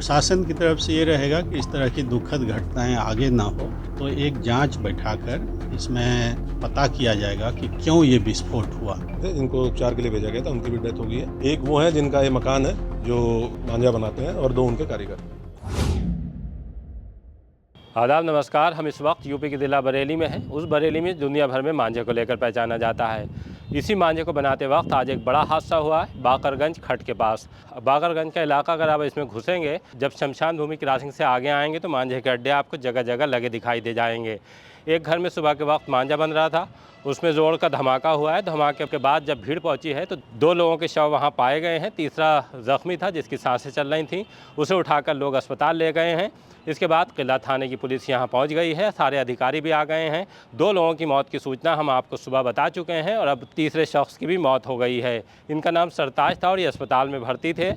प्रशासन की तरफ से ये रहेगा कि इस तरह की दुखद घटनाएं आगे ना हो, तो एक जांच बैठाकर इसमें पता किया जाएगा कि क्यों ये विस्फोट हुआ। जिनको उपचार के लिए भेजा गया था उनकी भी डेथ हो गई है। एक वो है जिनका ये मकान है जो मांझा बनाते हैं और 2 उनके कारीगर। आदाब नमस्कार। हम इस वक्त यूपी के ज़िला बरेली में हैं। उस बरेली में दुनिया भर में मांझे को लेकर पहचाना जाता है। इसी मांझे को बनाते वक्त आज एक बड़ा हादसा हुआ है बाकरगंज खट के पास। बाकरगंज का इलाका अगर आप इसमें घुसेंगे, जब शमशान भूमि क्रॉसिंग से आगे आएंगे तो मांझे के अड्डे आपको जगह जगह लगे दिखाई दे जाएंगे। एक घर में सुबह के वक्त मांझा बन रहा था, उसमें जोर का धमाका हुआ है। धमाके के बाद जब भीड़ पहुंची है तो 2 लोगों के शव वहां पाए गए हैं। तीसरा जख्मी था जिसकी सांसें चल रही थीं, उसे उठाकर लोग अस्पताल ले गए हैं। इसके बाद किला थाने की पुलिस यहां पहुंच गई है, सारे अधिकारी भी आ गए हैं। 2 लोगों की मौत की सूचना हम आपको सुबह बता चुके हैं और अब तीसरे शख्स की भी मौत हो गई है। इनका नाम सरताज था और ये अस्पताल में भर्ती थे।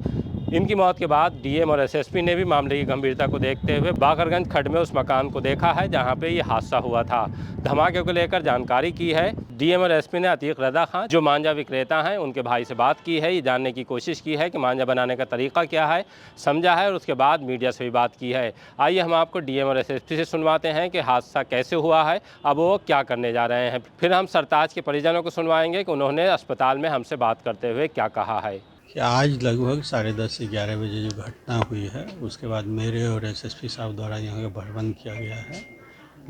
इनकी मौत के बाद डीएम और एसएसपी ने भी मामले की गंभीरता को देखते हुए बाकरगंज खड्ड में उस मकान को देखा है जहां पे ये हादसा हुआ था। धमाके को लेकर जानकारी की है। डीएम और एसपी ने अतीक रजा खान जो मांझा विक्रेता हैं उनके भाई से बात की है, ये जानने की कोशिश की है कि मांझा बनाने का तरीका क्या है, समझा है और उसके बाद मीडिया से भी बात की है। आइए हम आपको डीएम और एसएसपी से सुनवाते हैं कि हादसा कैसे हुआ है, अब वो क्या करने जा रहे हैं। फिर हम सरताज के परिजनों को सुनवाएंगे कि उन्होंने अस्पताल में हमसे बात करते हुए क्या कहा है। कि आज लगभग 10:30 से 11 बजे जो घटना हुई है, उसके बाद मेरे और एसएसपी साहब द्वारा यहाँ का भ्रमण किया गया है।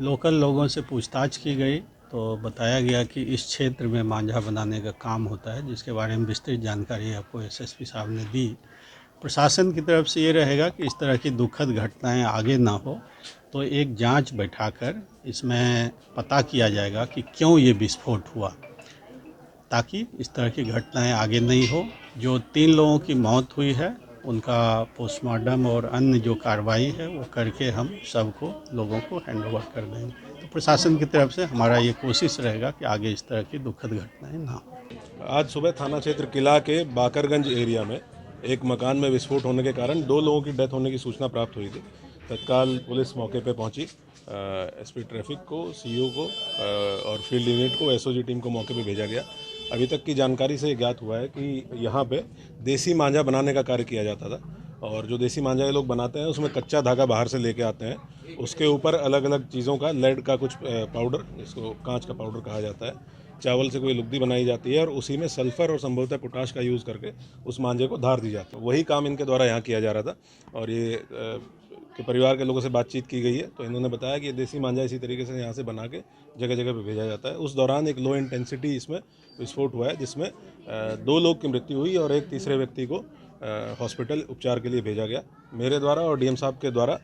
लोकल लोगों से पूछताछ की गई तो बताया गया कि इस क्षेत्र में मांझा बनाने का काम होता है, जिसके बारे में विस्तृत जानकारी आपको एसएसपी साहब ने दी। प्रशासन की तरफ से ये रहेगा कि इस तरह की दुखद घटनाएं आगे ना हो, तो एक जांच बैठाकर इसमें पता किया जाएगा कि क्यों ये विस्फोट हुआ, ताकि इस तरह की घटनाएं आगे नहीं हो। जो 3 लोगों की मौत हुई है उनका पोस्टमार्टम और अन्य जो कार्रवाई है वो करके हम सबको लोगों को हैंडओवर कर देंगे। तो प्रशासन की तरफ से हमारा ये कोशिश रहेगा कि आगे इस तरह की दुखद घटनाएं ना हो। आज सुबह थाना क्षेत्र किला के बाकरगंज एरिया में एक मकान में विस्फोट होने के कारण 2 लोगों की डेथ होने की सूचना प्राप्त हुई थी। तत्काल पुलिस मौके पर पहुंची। एसपी ट्रैफिक को, सीईओ को और फील्ड यूनिट को, एसओजी टीम को मौके पर भेजा गया। अभी तक की जानकारी से ज्ञात हुआ है कि यहाँ पे देसी मांझा बनाने का कार्य किया जाता था और जो देसी मांझा ये लोग बनाते हैं उसमें कच्चा धागा बाहर से लेके आते हैं। उसके ऊपर अलग अलग चीज़ों का, लेड का कुछ पाउडर, जिसको कांच का पाउडर कहा जाता है, चावल से कोई लुगदी बनाई जाती है और उसी में सल्फर और संभवतः पोटाश का यूज़ करके उस मांझे को धार दी जाती है। वही काम इनके द्वारा यहाँ किया जा रहा था और ये कि परिवार के लोगों से बातचीत की गई है तो इन्होंने बताया कि ये देसी मांझा इसी तरीके से यहाँ से बना के जगह जगह पे भेजा जाता है। उस दौरान एक लो इंटेंसिटी इसमें विस्फोट हुआ है जिसमें 2 लोग की मृत्यु हुई और एक तीसरे व्यक्ति को हॉस्पिटल उपचार के लिए भेजा गया। मेरे द्वारा और डीएम साहब के द्वारा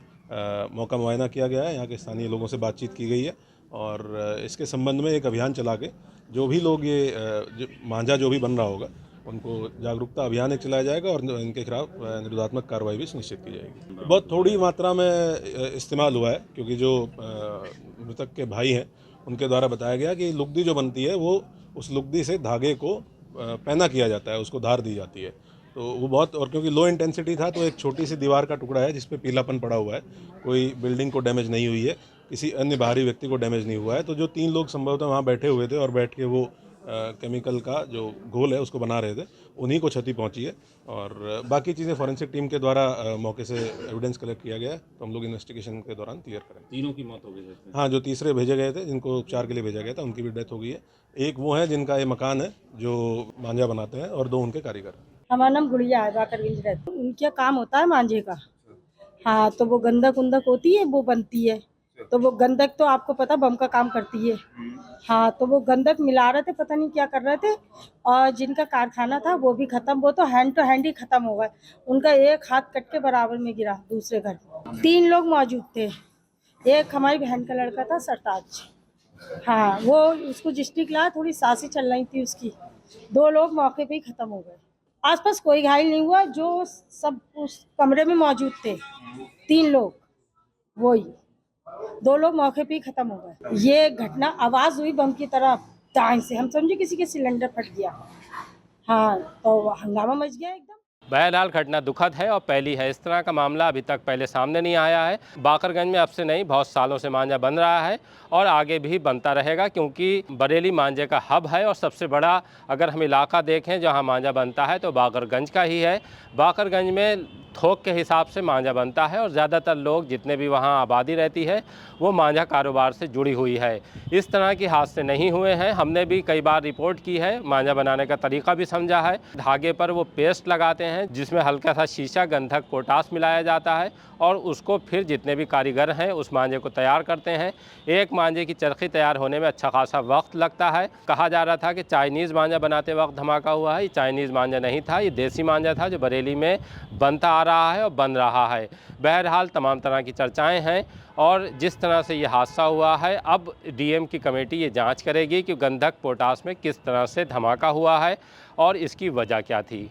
मौका मुआयना किया गया है, यहाँ के स्थानीय लोगों से बातचीत की गई है और इसके संबंध में एक अभियान चला के जो भी लोग ये मांझा जो भी बन रहा होगा उनको जागरूकता अभियान एक चलाया जाएगा और इनके खिलाफ निरोधात्मक कार्रवाई भी सुनिश्चित की जाएगी। बहुत थोड़ी मात्रा में इस्तेमाल हुआ है क्योंकि जो मृतक के भाई हैं उनके द्वारा बताया गया कि लुगदी जो बनती है वो उस लुगदी से धागे को पहना किया जाता है, उसको धार दी जाती है। तो वो बहुत, और क्योंकि लो इंटेंसिटी था तो एक छोटी सी दीवार का टुकड़ा है जिसपे पीलापन पड़ा हुआ है, कोई बिल्डिंग को डैमेज नहीं हुई है, किसी अन्य बाहरी व्यक्ति को डैमेज नहीं हुआ है। तो जो 3 लोग संभवतः वहाँ बैठे हुए थे और बैठ के वो केमिकल का जो घोल है उसको बना रहे थे, उन्हीं को क्षति पहुंची है और बाकी चीज़ें फॉरेंसिक टीम के द्वारा मौके से एविडेंस कलेक्ट किया गया है तो हम लोग इन्वेस्टिगेशन के दौरान क्लियर करेंगे। 3 की मौत हो गई है। हाँ, जो तीसरे भेजे गए थे जिनको उपचार के लिए भेजा गया था उनकी भी डेथ हो गई है। एक वो है जिनका ये मकान है जो मांझा बनाते हैं और 2 उनके कारीगर हैं। हमारा नाम गुड़िया है, बाकरगंज रहती है। उनका काम होता है मांझे का। हाँ, तो वो गंधक उंदक होती है वो बनती है, तो वो गंधक तो आपको पता बम का काम करती है। हाँ, तो वो गंधक मिला रहे थे, पता नहीं क्या कर रहे थे और जिनका कारखाना था वो भी खत्म, वो तो हैंड टू हैंड ही खत्म हो गए। उनका एक हाथ कट के बराबर में गिरा दूसरे घर। 3 लोग मौजूद थे। एक हमारी बहन का लड़का था सरताज। हाँ, वो उसको डिस्ट्रिक्ट लाया, थोड़ी सांसें चल रही थी उसकी। 2 लोग मौके पे ही खत्म हो गए। आसपास कोई घायल नहीं हुआ, जो सब उस कमरे में मौजूद थे 3 लोग, वही 2 लोग मौके पे ही खत्म हो गए। ये घटना आवाज हुई बम की तरह, टाइम से हम समझे किसी के सिलेंडर फट गया। हाँ, तो हंगामा मच गया एकदम। बहरहाल घटना दुखद है और पहली है। इस तरह का मामला अभी तक पहले सामने नहीं आया है। बाकरगंज में अब से नहीं, बहुत सालों से मांझा बन रहा है और आगे भी बनता रहेगा क्योंकि बरेली मांझे का हब है और सबसे बड़ा अगर हम इलाका देखें जहां मांझा बनता है तो बाकरगंज का ही है। बाकरगंज में थोक के हिसाब से मांझा बनता है और ज़्यादातर लोग जितने भी वहाँ आबादी रहती है वो मांझा कारोबार से जुड़ी हुई है। इस तरह के हादसे नहीं हुए हैं। हमने भी कई बार रिपोर्ट की है, मांझा बनाने का तरीका भी समझा है। धागे पर वो पेस्ट लगाते हैं जिसमें हल्का सा शीशा, गंधक, पोटास मिलाया जाता है और उसको फिर जितने भी कारीगर हैं उस मांझे को तैयार करते हैं। एक मांझे की चरखी तैयार होने में अच्छा खासा वक्त लगता है। कहा जा रहा था कि चाइनीज़ मांझा बनाते वक्त धमाका हुआ है। ये चाइनीज़ मांझा नहीं था, ये देसी मांझा था जो बरेली में बनता आ रहा है और बन रहा है। बहरहाल तमाम तरह की चर्चाएं हैं और जिस तरह से ये हादसा हुआ है, अब डीएम की कमेटी ये जांच करेगी कि गंधक पोटास में किस तरह से धमाका हुआ है और इसकी वजह क्या थी।